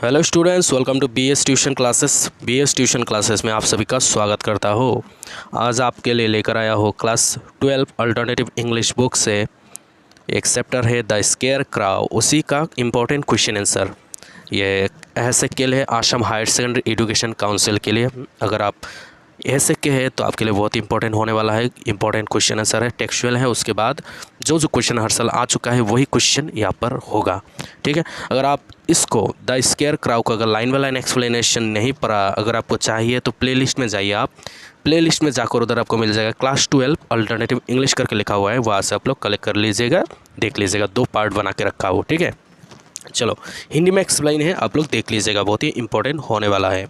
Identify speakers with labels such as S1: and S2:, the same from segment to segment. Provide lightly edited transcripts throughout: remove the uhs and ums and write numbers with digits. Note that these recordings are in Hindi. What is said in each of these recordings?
S1: Hello students, welcome to BS tuition classes में आप सभी का स्वागत करता हूँ। आज आपके लिए लेकर आया हो क्लास 12 अल्टरनेटिव इंग्लिश बुक से एक चैप्टर है द स्केयर क्राउ, उसी का इम्पोर्टेंट क्वेश्चन आंसर। ये ऐसे के लिए Assam higher secondary education council के लिए, अगर आप ऐसे के हैं तो आपके लिए बहुत इंपॉर्टेंट होने वाला है। इंपॉर्टेंट क्वेश्चन आंसर है, टेक्सचुअल है। उसके बाद जो क्वेश्चन हर साल आ चुका है वही क्वेश्चन यहाँ पर होगा, ठीक है। अगर आप इसको द स्केयर क्राउ का अगर लाइन बाय लाइन एक्सप्लेनेशन नहीं पढ़ा, अगर आपको चाहिए तो प्लेलिस्ट में जाइए। आप प्लेलिस्ट में जाकर उधर आपको मिल जाएगा क्लास 12 अल्टरनेटिव इंग्लिश करके लिखा हुआ है, वहाँ से आप लोग कलेक्ट कर लीजिएगा, देख लीजिएगा। 2 पार्ट बना के रखा हो, ठीक है। चलो हिंदी में एक्सप्लेन है, आप लोग देख लीजिएगा, बहुत ही इंपॉर्टेंट होने वाला है।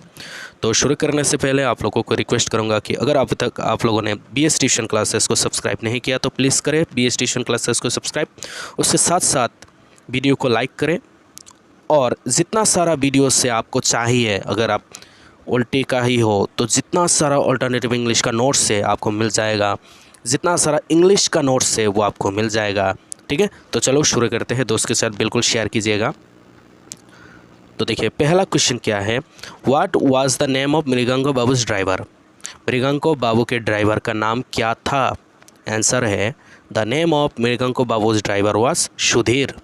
S1: तो शुरू करने से पहले आप लोगों को रिक्वेस्ट करूंगा कि अगर अब तक आप लोगों ने बीएस ट्यूशन क्लासेस को सब्सक्राइब नहीं किया तो प्लीज़ करें बीएस ट्यूशन क्लासेस को सब्सक्राइब। उसके साथ साथ वीडियो को लाइक करें, और जितना सारा वीडियो से आपको चाहिए, अगर आप उल्टी का ही हो तो जितना सारा अल्टरनेटिव इंग्लिश का नोट्स है आपको मिल जाएगा, जितना सारा इंग्लिश का नोट्स है वो आपको मिल जाएगा, ठीक है। तो चलो शुरू करते हैं, दोस्त के साथ बिल्कुल शेयर कीजिएगा। तो देखिए पहला क्वेश्चन क्या है, what was the name of Mriganko Babu's driver. Mriganko Babu के ड्राइवर का नाम क्या था। आंसर है the name of Mriganko Babu's driver was Sudhir.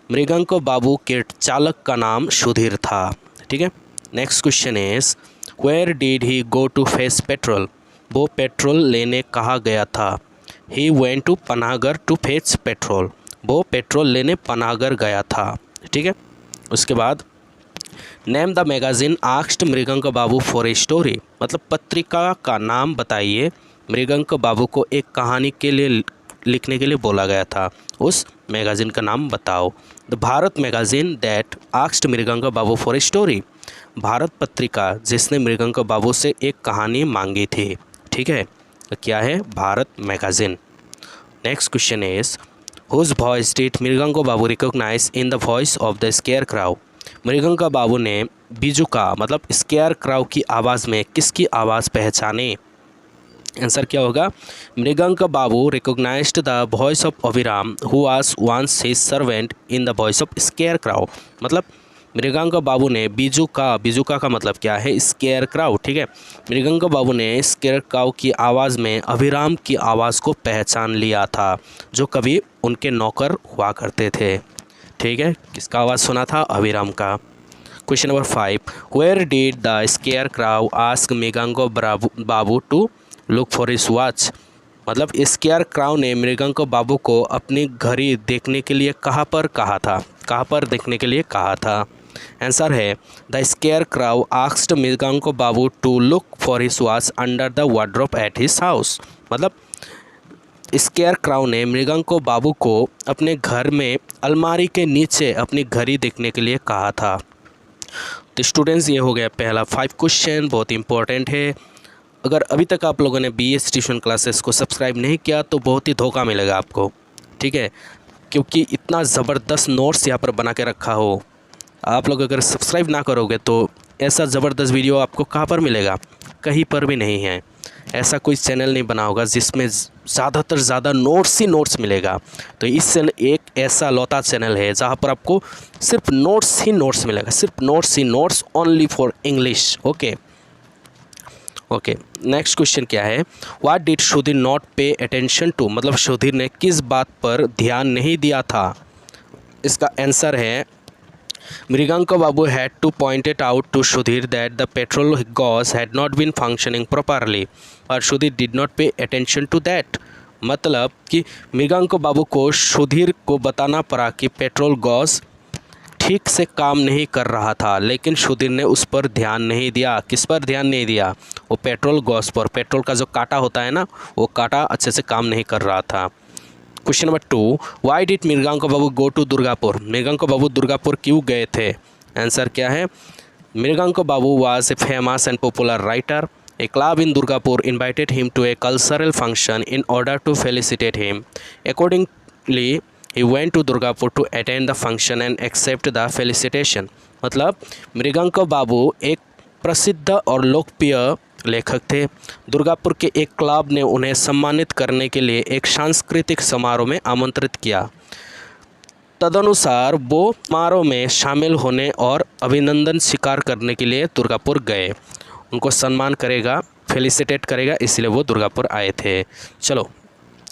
S1: Mriganko Babu के चालक का नाम सुधीर था, ठीक है। Next question is where did he go to fetch petrol. वो पेट्रोल लेने कहाँ गया था। He went to Panagar to fetch petrol. वो पेट्रोल लेने पनागर गया था, ठीक है। उसके बाद name the magazine asked Mriganko Babu for a story, मतलब पत्रिका का नाम बताइए। मृगंको बाबू को एक कहानी के लिए लिखने के लिए बोला गया था, उस मैगजीन का नाम बताओ। The Bharat magazine that asked Mriganko Babu for a story, Bharat पत्रिका जिसने मृगंको बाबू से एक कहानी मांगी थी, ठीक है। तो क्या है, Bharat magazine. Next question is whose voice did Mriganko Babu recognise in the voice of the scarecrow. Mriganko Babu ने बीजू का मतलब स्केयर क्राउ की आवाज़ में किसकी आवाज़ पहचानी। आंसर क्या होगा, Mriganko Babu recognised the voice of Abhiram who was once his servant in the voice of scarecrow, मतलब मृगंको बाबू ने बीजू का मतलब क्या है, स्केयर क्राउ, ठीक है। मृगंको बाबू ने स्केयर क्राउ की आवाज़ में अभिराम की आवाज़ को पहचान लिया था, जो कभी उनके नौकर हुआ करते थे, ठीक है। किसका आवाज़ सुना था, अभिराम का। Question number 5 where did the scarecrow ask Mriganko Babu to look for his watch, मतलब स्केयर क्राउ ने मृगंको बाबू को अपनी घड़ी देखने के लिए कहाँ पर देखने के लिए कहा था। आंसर है the scarecrow asked Mriganko Babu to look for his watch under the wardrobe at his house, मतलब स्केयर क्राउ ने मृगंको बाबू को अपने घर में अलमारी के नीचे अपनी घड़ी देखने के लिए कहा था। तो स्टूडेंट्स ये हो गया पहला 5 क्वेश्चन, बहुत इंपॉर्टेंट है। अगर अभी तक आप लोगों ने बीएस ट्यूशन क्लासेस को सब्सक्राइब नहीं किया तो बहुत ही धोखा मिलेगा आपको, ठीक है, क्योंकि इतना ज़बरदस्त नोट्स यहाँ पर बना के रखा हो। आप लोग अगर सब्सक्राइब ना करोगे तो ऐसा ज़बरदस्त वीडियो आपको कहाँ पर मिलेगा, कहीं पर भी नहीं है। ऐसा कोई चैनल नहीं बना होगा जिसमें ज़्यादातर ज़्यादा नोट्स ही नोट्स मिलेगा। तो इस चैनल एक ऐसा लौता चैनल है जहाँ पर आपको सिर्फ नोट्स ही नोट्स मिलेगा, सिर्फ नोट्स ही notes, only for English. Okay next question क्या है, what did Sudhir not pay attention to, मतलब सुधीर ने किस बात पर ध्यान नहीं दिया था। इसका आंसर है मृगंको बाबू had to point it out to Sudhir that the petrol gauge had not been functioning properly, और Sudhir did not pay attention to that, मतलब कि मृगंको बाबू को सुधीर को बताना पड़ा कि पेट्रोल गॉज ठीक से काम नहीं कर रहा था, लेकिन सुधीर ने उस पर ध्यान नहीं दिया। किस पर ध्यान नहीं दिया, वो पेट्रोल गॉज पर, पेट्रोल का जो कांटा होता है ना, वो कांटा अच्छे से काम नहीं कर रहा था। Question number 2 why did Mriganko Babu go to Durgapur, Mriganko Babu Durgapur क्यों गए थे। आंसर क्या है, Mriganko Babu was a famous and popular writer, a club in Durgapur invited him to a cultural function in order to felicitate him, accordingly he went to Durgapur to attend the function and accept the felicitation, मतलब मृगंको बाबू एक प्रसिद्ध और लोकप्रिय लेखक थे। दुर्गापुर के एक क्लब ने उन्हें सम्मानित करने के लिए एक सांस्कृतिक समारोह में आमंत्रित किया। तदनुसार वो समारोह में शामिल होने और अभिनंदन स्वीकार करने के लिए दुर्गापुर गए। उनको सम्मान करेगा, फेलिसिटेट करेगा, इसलिए वो दुर्गापुर आए थे। चलो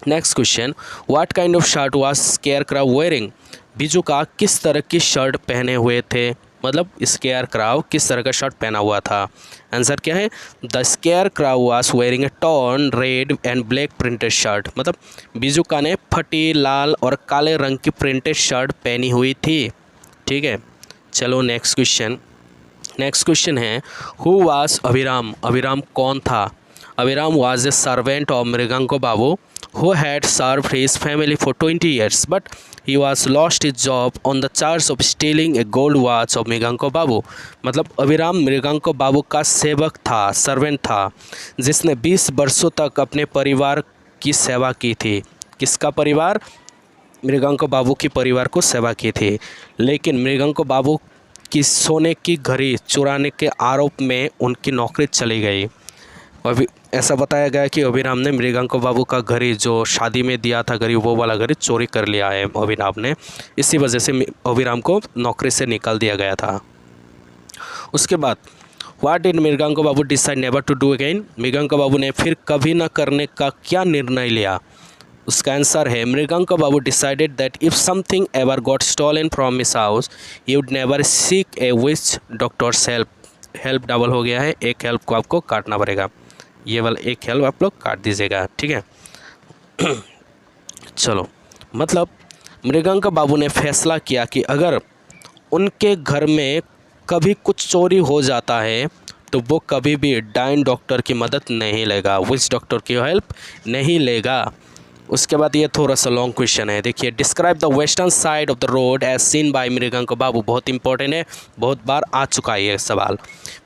S1: next question, what kind of shirt was scarecrow wearing? बीजूका किस तरह की शर्ट पहने हुए थे? मतलब स्केयरक्राउ किस तरह का शर्ट पहना हुआ था? आंसर क्या है? The scarecrow was wearing a torn red and black printed shirt. मतलब बीजूका ने फटी लाल और काले रंग की प्रिंटेड शर्ट पहनी हुई थी। ठीक है, चलो नेक्स्ट क्वेश्चन है, हु वाज अभिराम? अभिराम कौन था? Abhiram was a servant of Mriganko Babu who had served his family for 20 years, but he was lost his job on the charge of stealing a gold watch of मृगांको Babu. मतलब अभिराम मृगांको बाबू का सेवक था, सर्वेंट था, जिसने 20 वर्षों तक अपने परिवार की सेवा की थी। किसका परिवार? मृगांको बाबू की परिवार को सेवा की थी, लेकिन मृगांको बाबू की सोने की घड़ी चुराने के आरोप में उनकी नौकरी चली गई। अभी ऐसा बताया गया कि अभिराम ने मृगांको बाबू का घड़ी जो शादी में दिया था घड़ी, वो वाला घड़ी चोरी कर लिया है अभिराम ने। इसी वजह से अभिराम को नौकरी से निकाल दिया गया था। उसके बाद what did Mriganko Babu decide never to do again? Mriganko Babu ने फिर कभी न करने का क्या निर्णय लिया? उसका आंसर है, Mriganko Babu decided that if something ever got stolen from his house he would never seek a witch doctor's help. Help double हो गया है, एक हेल्प को आपको काटना पड़ेगा, ये वाला एक हेल्प आप लोग काट दीजिएगा। ठीक है चलो, मतलब मृगांको बाबू ने फैसला किया कि अगर उनके घर में कभी कुछ चोरी हो जाता है तो वो कभी भी डाइन डॉक्टर की मदद नहीं लेगा, विच डॉक्टर की हेल्प नहीं लेगा। उसके बाद ये थोड़ा सा लॉन्ग क्वेश्चन है, देखिए, describe the western side of the road as seen by Mriganko Babu. बहुत इंपॉर्टेंट है, बहुत बार आ चुका है ये सवाल।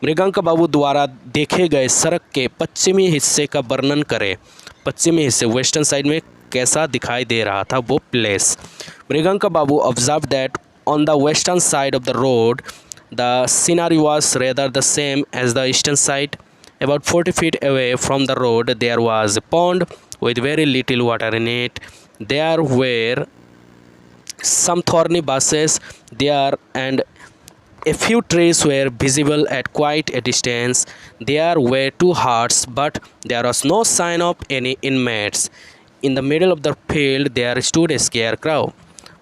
S1: मृगांको बाबू द्वारा देखे गए सड़क के पश्चिमी हिस्से का वर्णन करें। पश्चिमी हिस्से, वेस्टर्न साइड में कैसा दिखाई दे रहा था वो place? Mriganko Babu observe that on the western side of the road the scenery was rather the same as the eastern side. About 40 feet away from the road there was a pond with very little water in it. There were some thorny bushes there and a few trees were visible at quite a distance. There were 2 huts, but there was no sign of any inmates. In the middle of the field there stood a scarecrow.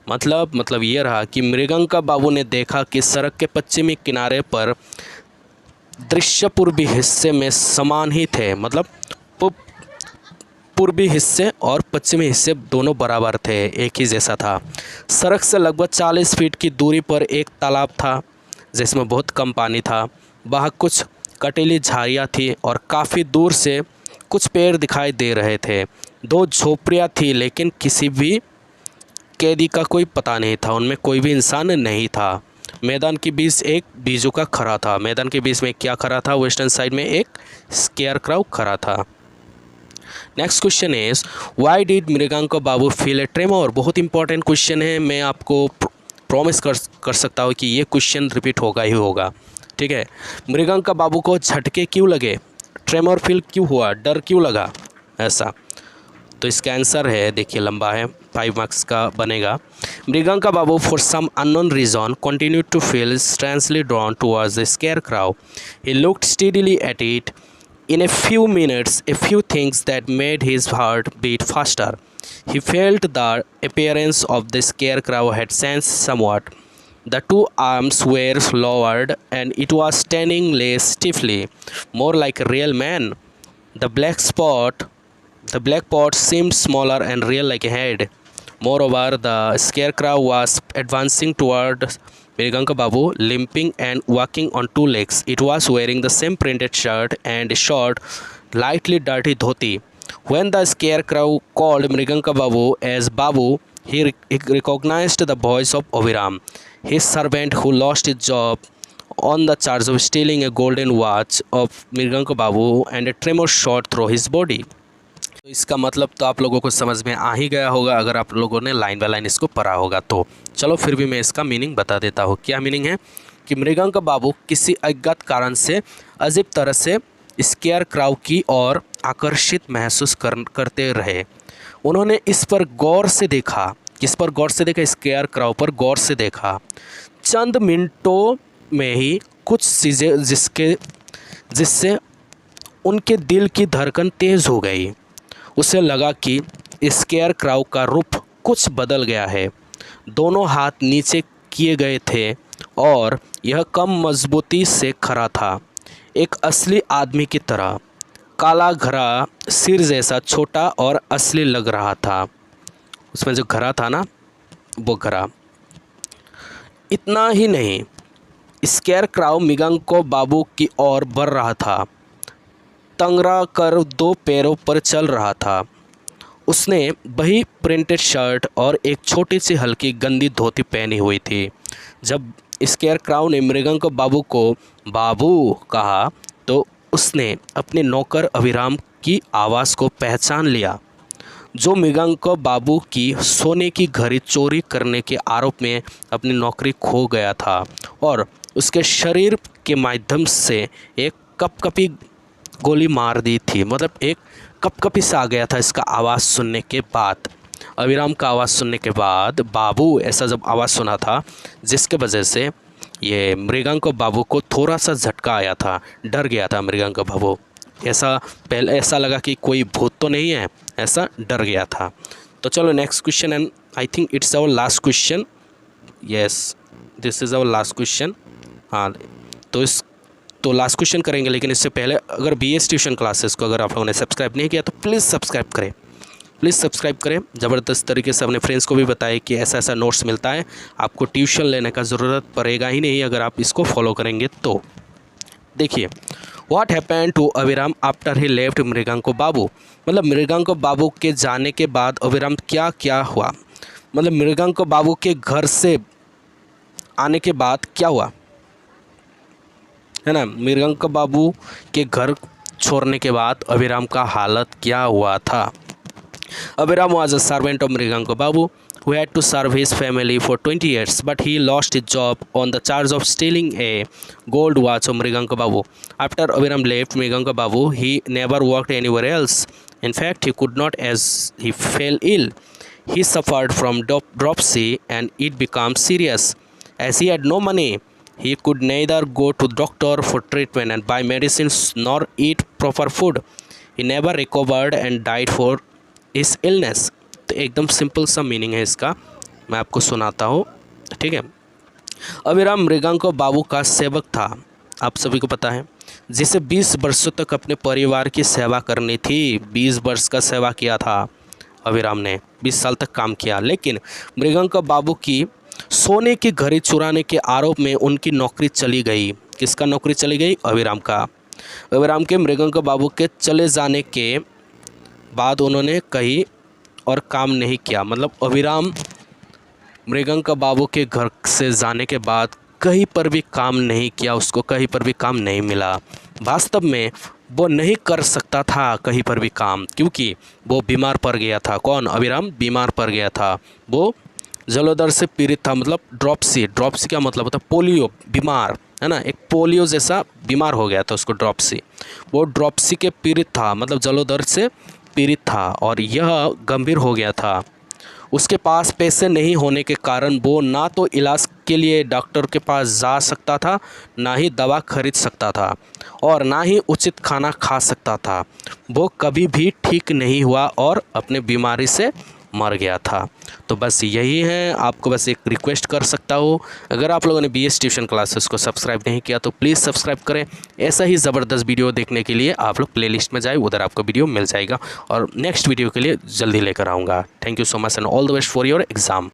S1: मतलब ये रहा कि मृगांको बाबू ने देखा कि सड़क के पश्चिमी किनारे पर दृश्य पूर्वी हिस्से में समान ही थे। मतलब पूर्वी हिस्से और पश्चिमी हिस्से दोनों बराबर थे, एक ही जैसा था। सड़क से लगभग 40 फीट की दूरी पर एक तालाब था जिसमें बहुत कम पानी था। वहाँ कुछ कटीली झाड़ियाँ थी और काफ़ी दूर से कुछ पेड़ दिखाई दे रहे थे। 2 झोपड़ियाँ थी, लेकिन किसी भी कैदी का कोई पता नहीं था, उनमें कोई भी इंसान नहीं था। मैदान के बीच एक बीजूका खड़ा था। मैदान के बीच में क्या खड़ा था? वेस्टर्न साइड में एक स्केयरक्राउ खड़ा था। Next question is, why did Mriganko Babu feel a tremor? बहुत इंपॉर्टेंट क्वेश्चन है, मैं आपको प्रॉमिस कर सकता हूँ कि ये क्वेश्चन रिपीट होगा ही होगा। ठीक है, मृगांको बाबू को झटके क्यों लगे? ट्रेमोर फील क्यों हुआ? डर क्यों लगा ऐसा? तो इसका आंसर है, देखिए लंबा है, 5 मार्क्स का बनेगा। Mriganko Babu for some unknown reason continued to feel strangely drawn towards the scarecrow. He looked steadily at it. In a few minutes, a few things that made his heart beat faster. He felt the appearance of the scarecrow had changed somewhat. The 2 arms were lowered and it was standing less stiffly, more like a real man. The black pot seemed smaller and real like a head. Moreover, the scarecrow was advancing toward Mriganka Babu, limping and walking on 2 legs. It was wearing the same printed shirt and a short, lightly dirty dhoti. When the scarecrow called Mriganka Babu as Babu, he recognized the voice of Abhiram, his servant who lost his job on the charge of stealing a golden watch of Mriganka Babu, and a tremor shot through his body. तो इसका मतलब तो आप लोगों को समझ में आ ही गया होगा अगर आप लोगों ने लाइन बाय लाइन इसको पढ़ा होगा तो। चलो फिर भी मैं इसका मीनिंग बता देता हूँ। क्या मीनिंग है कि मृगांक बाबू किसी अज्ञात कारण से अजीब तरह से स्केयरक्राउ की ओर आकर्षित महसूस करते रहे। उन्होंने इस पर गौर से देखा किस पर गौर से देखा? स्केयर क्राउ पर गौर से देखा। चंद मिनटों में ही कुछ चीज़ें जिससे उनके दिल की धड़कन तेज़ हो गई। उसे लगा कि स्केयर क्राउ का रूप कुछ बदल गया है। दोनों हाथ नीचे किए गए थे और यह कम मजबूती से खड़ा था, एक असली आदमी की तरह। काला घड़ा सिर जैसा छोटा और असली लग रहा था। उसमें जो घड़ा था ना, वो घड़ा। इतना ही नहीं, स्केयर क्राउ मिगांको बाबू की ओर बढ़ रहा था, तंगरा कर 2 पैरों पर चल रहा था। उसने वही प्रिंटेड शर्ट और एक छोटी सी हल्की गंदी धोती पहनी हुई थी। जब स्केयर क्राउ ने मृगांक बाबू को बाबू कहा तो उसने अपने नौकर अभिराम की आवाज़ को पहचान लिया, जो मृगांक बाबू की सोने की घड़ी चोरी करने के आरोप में अपनी नौकरी खो गया था और उसके शरीर के माध्यम से एक कपकपी गोली मार दी थी। मतलब एक कपकपी सा आ गया था इसका आवाज़ सुनने के बाद। अभिराम का आवाज़ सुनने के बाद बाबू ऐसा जब आवाज़ सुना था, जिसके वजह से ये मृगांक बाबू को थोड़ा सा झटका आया था, डर गया था मृगांक बाबू। ऐसा पहले ऐसा लगा कि कोई भूत तो नहीं है, ऐसा डर गया था। तो चलो next question, and I think it's our last question. Yes, this is our last question. हाँ, तो लास्ट क्वेश्चन करेंगे, लेकिन इससे पहले अगर BS ट्यूशन क्लासेस को अगर आप लोगों ने सब्सक्राइब नहीं किया तो प्लीज़ सब्सक्राइब करें, प्लीज़ सब्सक्राइब करें। ज़बरदस्त तरीके से अपने फ्रेंड्स को भी बताएं कि ऐसा ऐसा नोट्स मिलता है, आपको ट्यूशन लेने का ज़रूरत पड़ेगा ही नहीं अगर आप इसको फॉलो करेंगे तो। देखिए, what happened to Abhiram after he left Mriganko Babu. मतलब मृगांको बाबू के जाने के बाद अभिराम क्या क्या हुआ, मतलब मृगांको बाबू के घर से आने के बाद क्या हुआ, है ना। मृगांक बाबू के घर छोड़ने के बाद अभिराम का हालत क्या हुआ था। अभिराम was a servant of Mriganko Babu who had to serve his family for 20 years, but he lost his job on the charge of stealing a gold watch of Mriganko Babu. After Abhiram left Mriganko Babu, he never worked anywhere else. In fact, he could not, as he fell ill. He suffered from dropsy and it became serious. As he had no money, he could neither go to doctor for treatment and buy medicines nor eat proper food. He never recovered and died for his illness. तो एकदम सिंपल सा मीनिंग है इसका, मैं आपको सुनाता हूँ, ठीक है। अभिराम मृगांको बाबू का सेवक था, आप सभी को पता है, जिसे 20 वर्षों तक अपने परिवार की सेवा करनी थी। 20 वर्ष का सेवा किया था अभिराम ने, 20 साल तक काम किया। लेकिन मृगांको बाबू की सोने की घड़ी चुराने के आरोप में उनकी नौकरी चली गई। किसका नौकरी चली गई? अभिराम का। अभिराम के मृगांक बाबू के चले जाने के बाद उन्होंने कहीं और काम नहीं किया। मतलब अभिराम मृगांक बाबू के घर से जाने के बाद कहीं पर भी काम नहीं किया, उसको कहीं पर भी काम नहीं मिला। वास्तव में वो नहीं कर सकता था कहीं पर भी काम, क्योंकि वो बीमार पड़ गया था। कौन? अभिराम बीमार पड़ गया था, वो जलोदर से पीड़ित था। मतलब ड्रॉप्सी का मतलब होता है पोलियो, बीमार, है ना, एक पोलियो जैसा बीमार हो गया था उसको, ड्रॉप्सी। वो ड्रॉप्सी के पीड़ित था, मतलब जलोदर से पीड़ित था और यह गंभीर हो गया था। उसके पास पैसे नहीं होने के कारण वो ना तो इलाज के लिए डॉक्टर के पास जा सकता था, ना ही दवा खरीद सकता था और ना ही उचित खाना खा सकता था। वो कभी भी ठीक नहीं हुआ और अपने बीमारी से मर गया था। तो बस यही है, आपको बस एक रिक्वेस्ट कर सकता हूँ, अगर आप लोगों ने BS ट्यूशन क्लासेस को सब्सक्राइब नहीं किया तो प्लीज़ सब्सक्राइब करें। ऐसा ही ज़बरदस्त वीडियो देखने के लिए आप लोग प्लेलिस्ट में जाए, उधर आपको वीडियो मिल जाएगा और नेक्स्ट वीडियो के लिए जल्दी लेकर आऊँगा। Thank you so much and all the best for your exam.